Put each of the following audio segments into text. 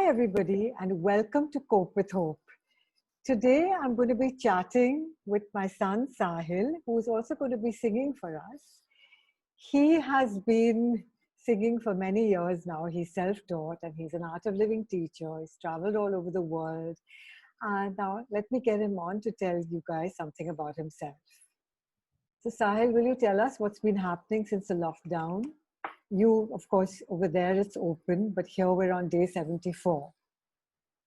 everybody, and welcome to Cope with Hope. Today, I'm going to be chatting with my son Sahil, who's also going to be singing for us. He has been singing for many years now. He's self taught and he's an art of living teacher. He's traveled all over the world. And now, let me get him on to tell you guys something about himself. So, Sahil, will you tell us what's been happening since the lockdown? You, of course, over there it's open, but here we're on day 74.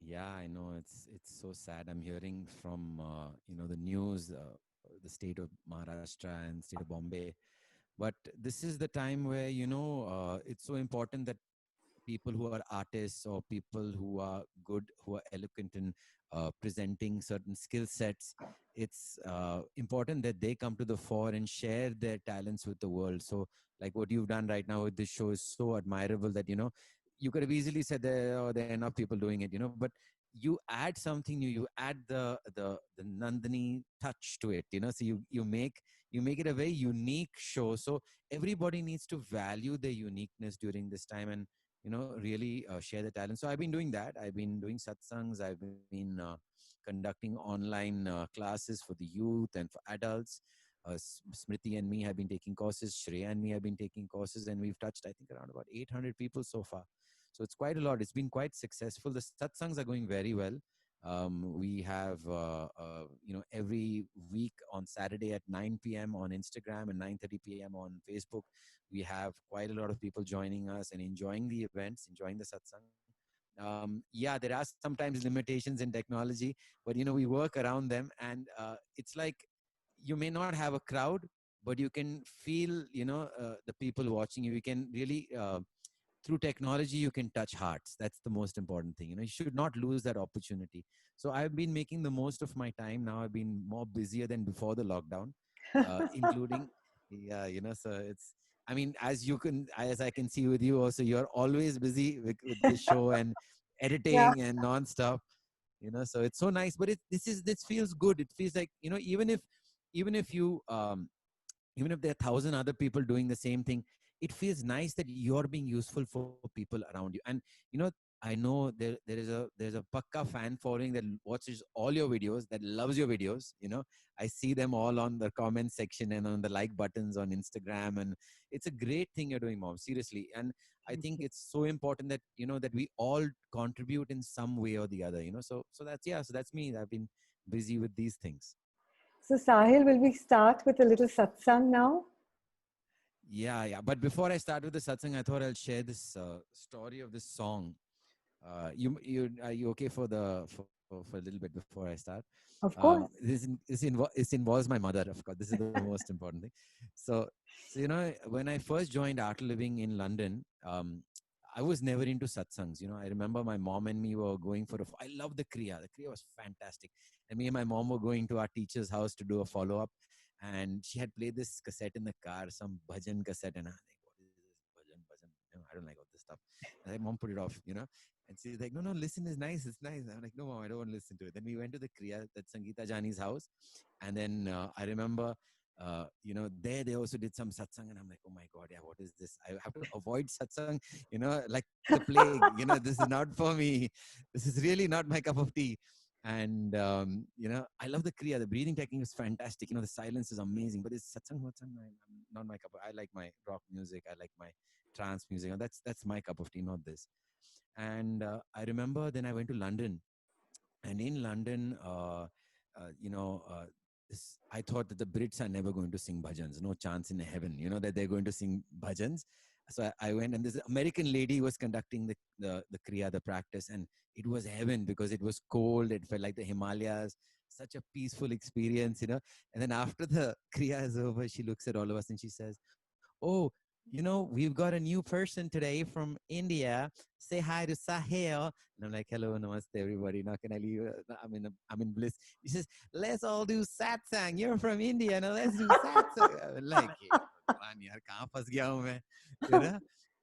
Yeah, I know it's so sad. I'm hearing from the news, the state of Maharashtra and state of Bombay. But this is the time where it's so important that people who are artists or people who are good, who are eloquent in presenting certain skill sets, it's important that they come to the fore and share their talents with the world. So, like what you've done right now with this show is so admirable that you could have easily said there are enough people doing it, but you add something new. You add the Nandinii touch to it, so you make it a very unique show. So everybody needs to value their uniqueness during this time and really share the talent. So I've been doing that. I've been doing satsangs. I've been conducting online classes for the youth and for adults. Smriti and me have been taking courses. Shreya and me have been taking courses, and we've touched, I think, around about 800 people so far. So it's quite a lot. It's been quite successful. The satsangs are going very well. We have, every week on Saturday at 9 p.m. on Instagram and 9:30 p.m. on Facebook. We have quite a lot of people joining us and enjoying the events, enjoying the satsang. Yeah, there are sometimes limitations in technology, but we work around them, and it's like you may not have a crowd, but you can feel the people watching you. You can really through technology you can touch hearts. That's the most important thing. You should not lose that opportunity. So I've been making the most of my time now. I've been more busier than before the lockdown, including yeah, so it's, I mean, as I can see with you also, you're always busy with the show and Yeah. editing and non-stop. So it's so nice. But this feels good. It feels like, even if you even if there are 1,000 other people doing the same thing, it feels nice that you're being useful for people around you. And I know there's a pakka fan following that watches all your videos, that loves your videos. I see them all on the comment section and on the like buttons on Instagram, and it's a great thing you're doing, Mom, seriously. And I Thank think you. it's so important that that we all contribute in some way or the other. So that's me. I've been busy with these things. So, Sahil, will we start with a little satsang now? Yeah, yeah. But before I start with the satsang, I thought I'll share this story of this song. You are you okay for for a little bit before I start? Of course. This involves my mother, of course. This is the most important thing. So when I first joined Art Living in London, I was never into satsangs. I remember my mom and me were going for I love the kriya. The kriya was fantastic, and me and my mom were going to our teacher's house to do a follow up, and she had played this cassette in the car, some bhajan cassette, and I'm like, what is this bhajan? Bhajan? I don't like all this stuff. And like, mom put it off, and she's like, no, listen, it's nice, it's nice. I'm like, no, mom, I don't want to listen to it. Then we went to the Kriya, that Sangeeta Jani's house, and then I remember. There they also did some satsang, and I'm like, oh my God, yeah, what is this? I have to avoid satsang, like the plague. This is not for me. This is really not my cup of tea. And I love the kriya. The breathing technique is fantastic. The silence is amazing. But it's satsang, I'm not my cup. I like my rock music. I like my trance music. And that's my cup of tea, not this. And I remember then I went to London, and in London, I thought that the Brits are never going to sing bhajans. No chance in heaven, that they're going to sing bhajans. So I went, and this American lady was conducting the kriya, the practice, and it was heaven because it was cold. It felt like the Himalayas. Such a peaceful experience. And then after the kriya is over, she looks at all of us and she says, "Oh, we've got a new person today from India. Say hi to Sahil." And I'm like, "Hello, namaste, everybody. Now can I leave? I'm in bliss." He says, "Let's all do satsang. You're from India. Now let's do satsang." I'm like, "Hey, Bhagwan, yaar, kahan phas gaya hu main?" You know?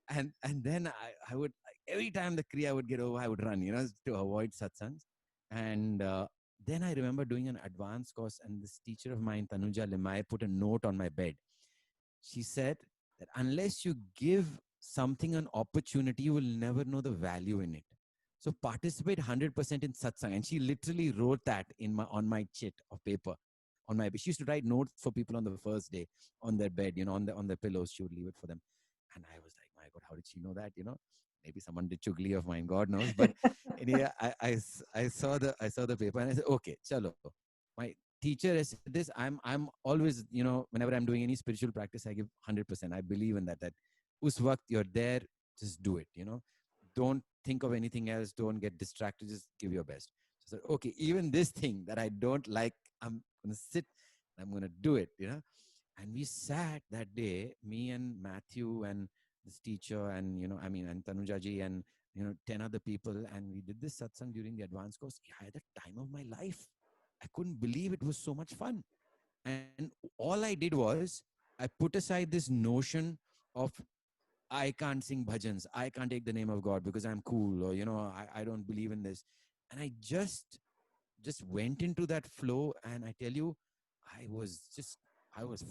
And then I would, every time the kriya would get over, I would run, to avoid satsangs. And then I remember doing an advanced course, and this teacher of mine, Tanuja Limai, put a note on my bed. She said that unless you give something an opportunity, you will never know the value in it. So participate 100% in satsang. And she literally wrote that on my chit of paper. On my, she used to write notes for people on the first day on their bed, on their pillows. She would leave it for them. And I was like, my God, how did she know that? Maybe someone did chugli of mine, God knows. But anyway, I saw the paper and I said, okay, chalo. My teacher has said this. I'm always, whenever I'm doing any spiritual practice, I give 100%. I believe in that us waqt you're there, just do it. Don't think of anything else. Don't get distracted. Just give your best. So I said, okay, even this thing that I don't like, I'm gonna sit. I'm gonna do it. And we sat that day, me and Matthew and this teacher and, and Tanujaji and, 10 other people. And we did this satsang during the advanced course. I had the time of my life. I couldn't believe it was so much fun. And all I did was I put aside this notion of I can't sing bhajans. I can't take the name of God because I'm cool or, I don't believe in this. And I just went into that flow. And I tell you, I was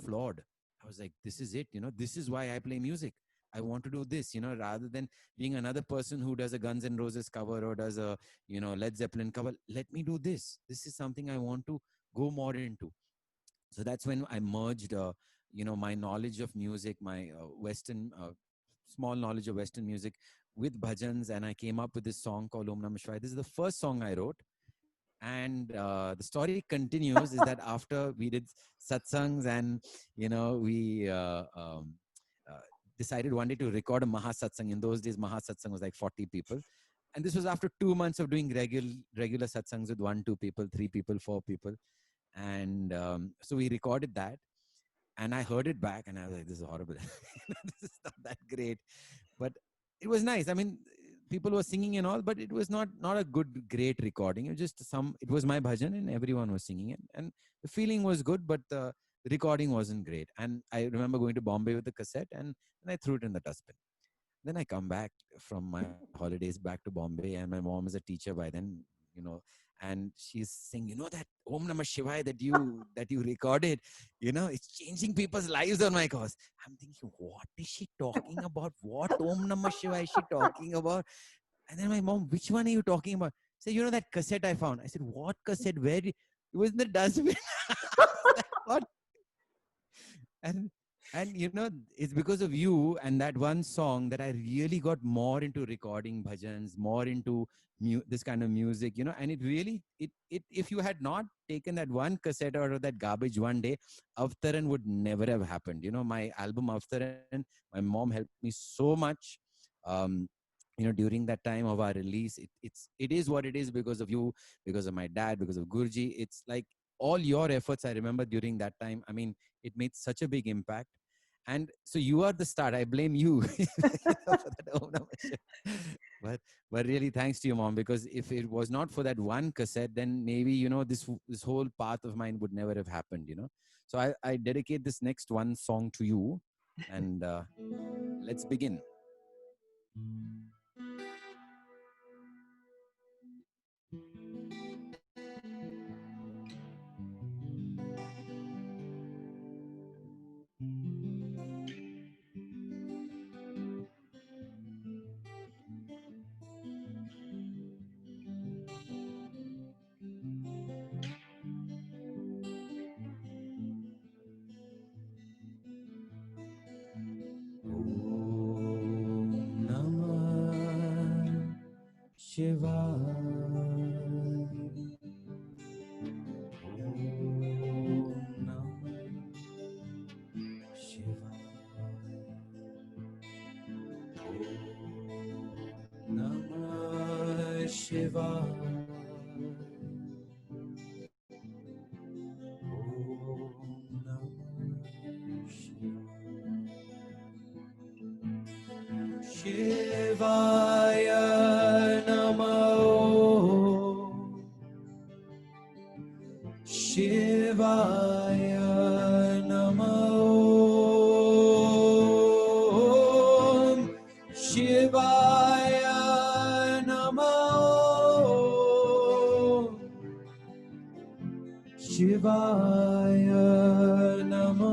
flawed. I was like, this is it. This is why I play music. I want to do this, rather than being another person who does a Guns N' Roses cover or does a, Led Zeppelin cover. Let me do this. This is something I want to go more into. So that's when I merged, my knowledge of music, my small knowledge of Western music with bhajans. And I came up with this song called Om Namah Shivaya. This is the first song I wrote. And the story continues is that after we did satsangs and, we decided one day to record a Mahasatsang. In those days, Mahasatsang was like 40 people. And this was after 2 months of doing regular satsangs with 1, 2 people, 3 people, 4 people. And so we recorded that. And I heard it back and I was like, this is horrible. This is not that great. But it was nice. I mean, people were singing and all, but it was not a great recording. It was just it was my bhajan and everyone was singing it. And the feeling was good, but the recording wasn't great. And I remember going to Bombay with the cassette and I threw it in the dustbin. Then I come back from my holidays back to Bombay, and my mom is a teacher by then, and she's saying, that Om Namah Shivaya that you recorded, it's changing people's lives on my course. I'm thinking, what is she talking about? What Om Namah Shivaya is she talking about? And then my mom, which one are you talking about? Say, that cassette I found. I said, what cassette? Where? It was in the dustbin. What? And it's because of you and that one song that I really got more into recording bhajans, more into this kind of music, and it really, if you had not taken that one cassette out of that garbage one day, AVTARAN would never have happened. My album AVTARAN, my mom helped me so much. During that time of our release, it is what it is because of you, because of my dad, because of Gurji. It's like all your efforts, I remember during that time. I mean, it made such a big impact. And so you are the start. I blame you for that. But really, thanks to your mom, because if it was not for that one cassette, then maybe, this whole path of mine would never have happened, So I dedicate this next one song to you. And let's begin. Shiva. Shiva. Shivaya Namo. Shivaya Namo. Shivaya Namo. Shivaya Namo.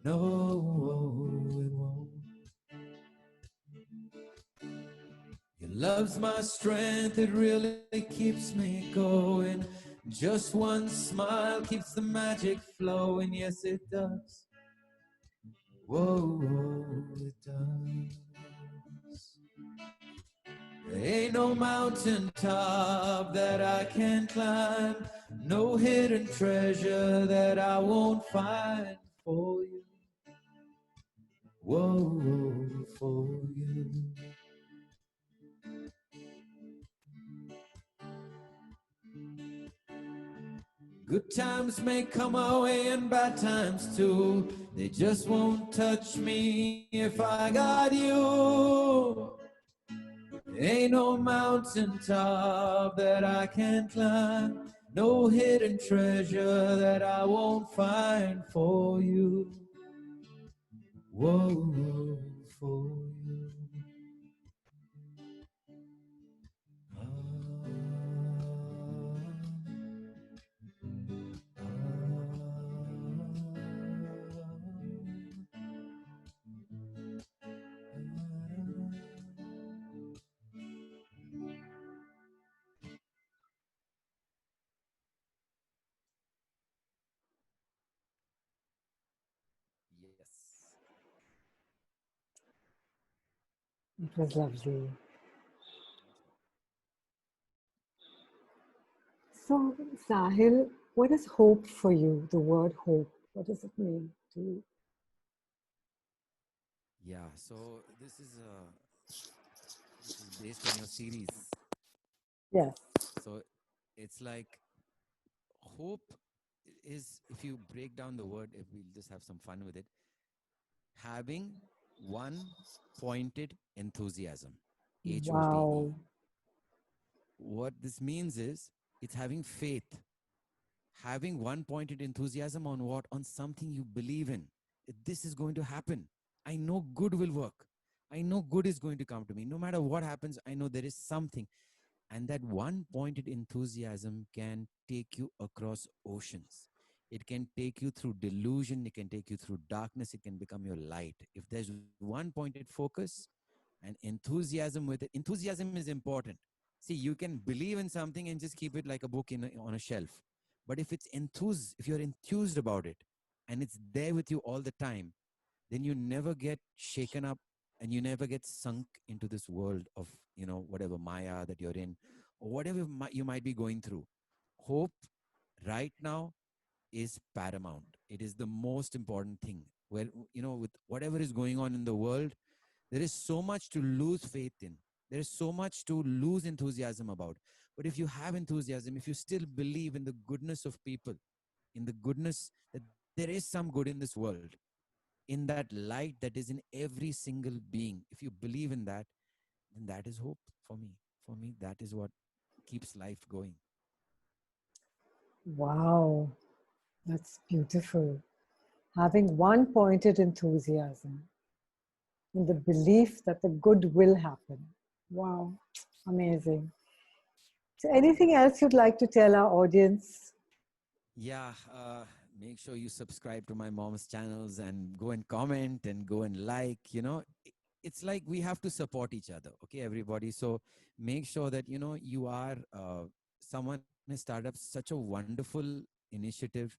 No, it won't. Your love's my strength, it really keeps me going. Just one smile keeps the magic flowing. Yes, it does. Whoa, it does. There ain't no mountain top that I can climb, no hidden treasure that I won't find for you. Whoa, for you. Good times may come our way and bad times too. They just won't touch me if I got you. Ain't no mountain top that I can climb, no hidden treasure that I won't find for you. Whoa, for you. Ah, yes. It was lovely. So, Sahil, what is hope for you? The word hope. What does it mean to you? Yeah, so this is based on your series. Yes. So it's like hope is, if you break down the word, if we'll just have some fun with it, having one pointed enthusiasm. HOPE. Wow. What this means is it's having faith, having one pointed enthusiasm on what? On something you believe in. This is going to happen. I know good will work. I know good is going to come to me. No matter what happens, I know there is something. And that one pointed enthusiasm can take you across oceans. It can take you through delusion. It can take you through darkness. It can become your light. If there's one pointed focus and enthusiasm with it, enthusiasm is important. See, you can believe in something and just keep it like a book on a shelf. But if if you're enthused about it and it's there with you all the time, then you never get shaken up and you never get sunk into this world of, whatever Maya that you're in or whatever you might be going through. Hope right now is paramount. It is the most important thing. Where, with whatever is going on in the world, there is so much to lose faith in. There is so much to lose enthusiasm about. But if you have enthusiasm, if you still believe in the goodness of people, in the goodness that there is some good in this world, in that light that is in every single being, if you believe in that, then that is hope for me. For me, that is what keeps life going. Wow. That's beautiful. Having one pointed enthusiasm in the belief that the good will happen. Wow. Amazing. So, anything else you'd like to tell our audience? Yeah, make sure you subscribe to my mom's channels and go and comment and go and like, it's like we have to support each other. Okay, everybody. So make sure that, you are, someone has started up such a wonderful initiative.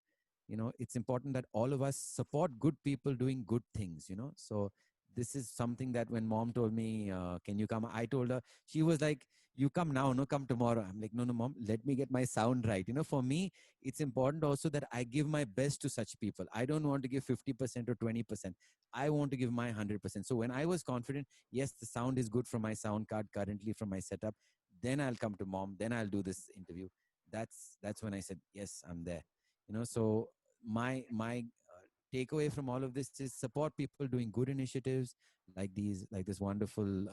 It's important that all of us support good people doing good things, so this is something that when mom told me, can you come, I told her. She was like, you come now, no, come tomorrow. I'm like, no, no, mom, let me get my sound right. For me, it's important also that I give my best to such people. I don't want to give 50% or 20%. I want to give my 100%. So when I was confident, yes, the sound is good from my sound card currently from my setup, then I'll come to mom, then I'll do this interview. That's when I said, yes, I'm there. So my takeaway from all of this is support people doing good initiatives like this wonderful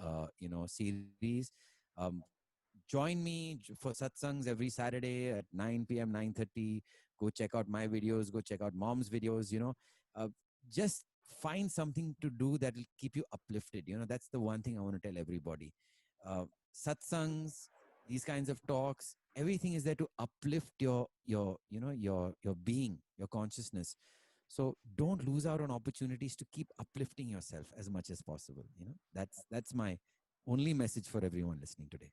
series. um, Join me for satsangs every Saturday at 9 p.m., 9:30. Go check out my videos. Go check out mom's videos. Just find something to do that will keep you uplifted. That's the one thing I want to tell everybody. Satsangs, these kinds of talks, everything is there to uplift your being, your consciousness. So don't lose out on opportunities to keep uplifting yourself as much as possible. That's my only message for everyone listening today.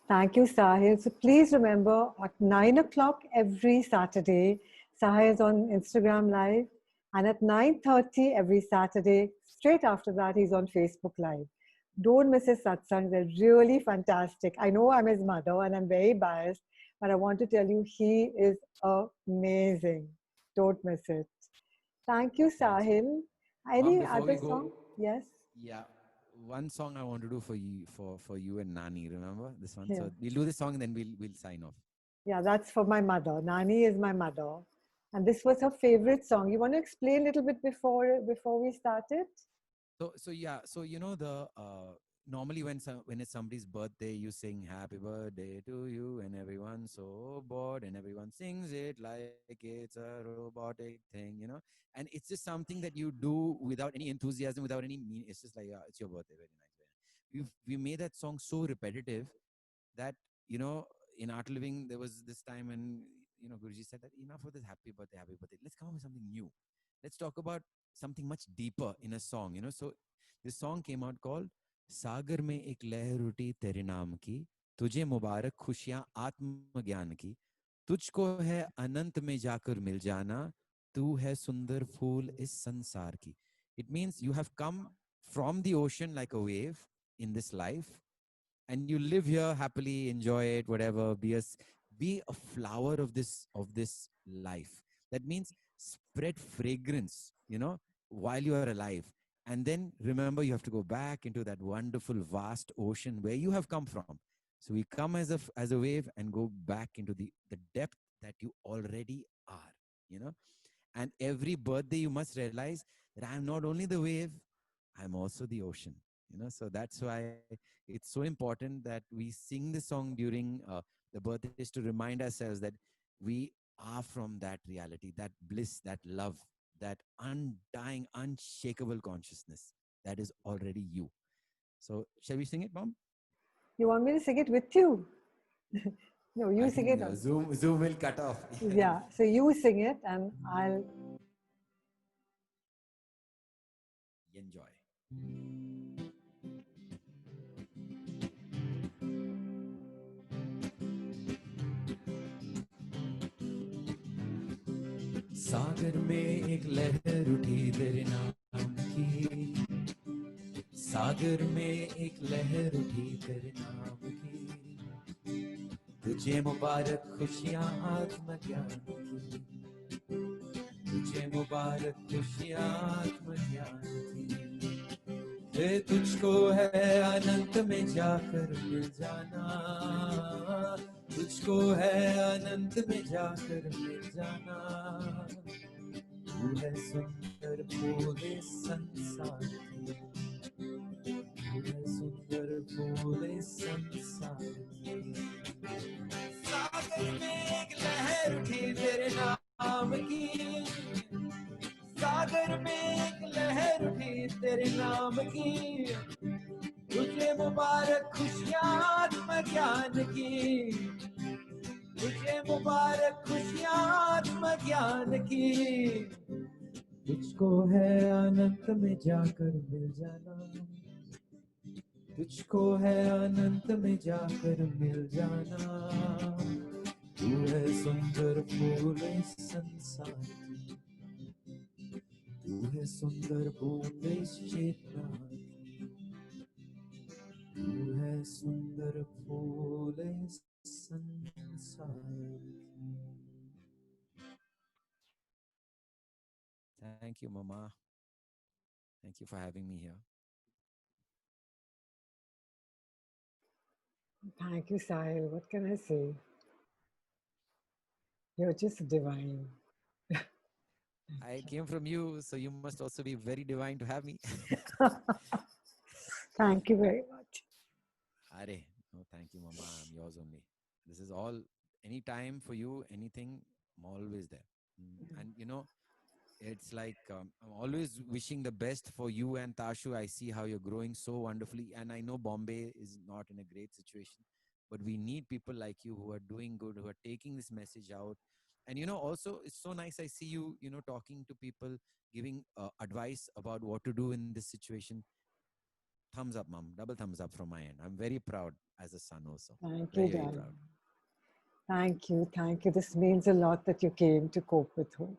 Thank you, Sahil. So please remember at 9 o'clock every Saturday, Sahil is on Instagram Live. And at 9:30 every Saturday, straight after that, he's on Facebook Live. Don't miss his satsangs. They're really fantastic. I know I'm his mother and I'm very biased, but I want to tell you, he is amazing. Don't miss it. Thank you, Thanks, Mom. Sahil. Mom, Any before we other go, song? Yes. yeah, one song I want to do for you and Nani. Remember this one? Yeah. So we'll do this song and then we'll sign off. Yeah, that's for my mother. Nani is my mother. And this was her favorite song. You want to explain a little bit before we started? So yeah, so the normally when it's somebody's birthday, you sing happy birthday to you, and everyone's so bored, and everyone sings it like it's a robotic thing. And it's just something that you do without any enthusiasm, without any meaning. It's just like, yeah, it's your birthday, very nice, very nice. We made that song so repetitive that you know in art living there was this time when Guruji said that enough of this happy birthday, let's come up with something new. Let's talk about something much deeper in a song. So this song came out called सागर में एक लहर उठी तेरे नाम की, तुझे मुबारक खुशियां आत्मज्ञान की, तुझको है अनंत में जाकर मिल जाना, तू है सुंदर फूल इस संसार की. It means you have come from the ocean like a wave in this life, and you live here happily, enjoy it, whatever, be a flower of this life. That means spread fragrance, while you are alive. And then remember, you have to go back into that wonderful vast ocean where you have come from. So we come as a wave and go back into the depth that you already are, you know and every birthday you must realize that I'm not only the wave, I'm also the ocean. So that's why it's so important that we sing the song during the birthdays to remind ourselves that we are from that reality, that bliss, that love, that undying, unshakable consciousness that is already you. So shall we sing it, Mom? You want me to sing it with you? No, you I sing think it. Zoom will cut off. Yeah, so you sing it and I'll. Enjoy. सागर में एक लहर उठी तेरे नाम की, सागर में एक लहर उठी तेरे नाम की, तुझे मुबारक खुशियां आत्मज्ञान की, तुझे मुबारक खुशियां आत्मज्ञान की, तुझको है अनंत में जाकर मिल जाना, तुझको है अनंत में जाकर मिल जाना, तू है सुंदर फूल इस संसार की, तू है सुंदर फूल इस संसार की. सागर में एक लहर उठी तेरे नाम की, सागर में एक लहर उठी तेरे नाम की, तुझे मुबारक खुशियां आत्मज्ञान की, तुझे मुबारक खुशियां आत्मज्ञान की, तुझको है अनंत में जाकर मिल जाना, तुझको है अनंत में जाकर मिल जाना, तू है सुंदर फूल इस संसार की, तू है सुंदर बूंद इस चेतना की, तू है सुंदर फूल इस संसार की. Thank you, Mama. Thank you for having me here. Thank you, Sahil. What can I say? You're just divine. I came from you, so you must also be very divine to have me. Thank you very much. Are, no, thank you, Mama. I'm yours only. This is all, any time for you, anything, I'm always there. And it's like I'm always wishing the best for you and Tashu. I see how you're growing so wonderfully. And I know Bombay is not in a great situation, but we need people like you who are doing good, who are taking this message out And also it's so nice. I see you, talking to people, giving advice about what to do in this situation. Thumbs up, mom. Double thumbs up from my end. I'm very proud as a son also. Thank you, Very, very darling. proud. Thank you. Thank you. This means a lot that you came to Cope with Hope.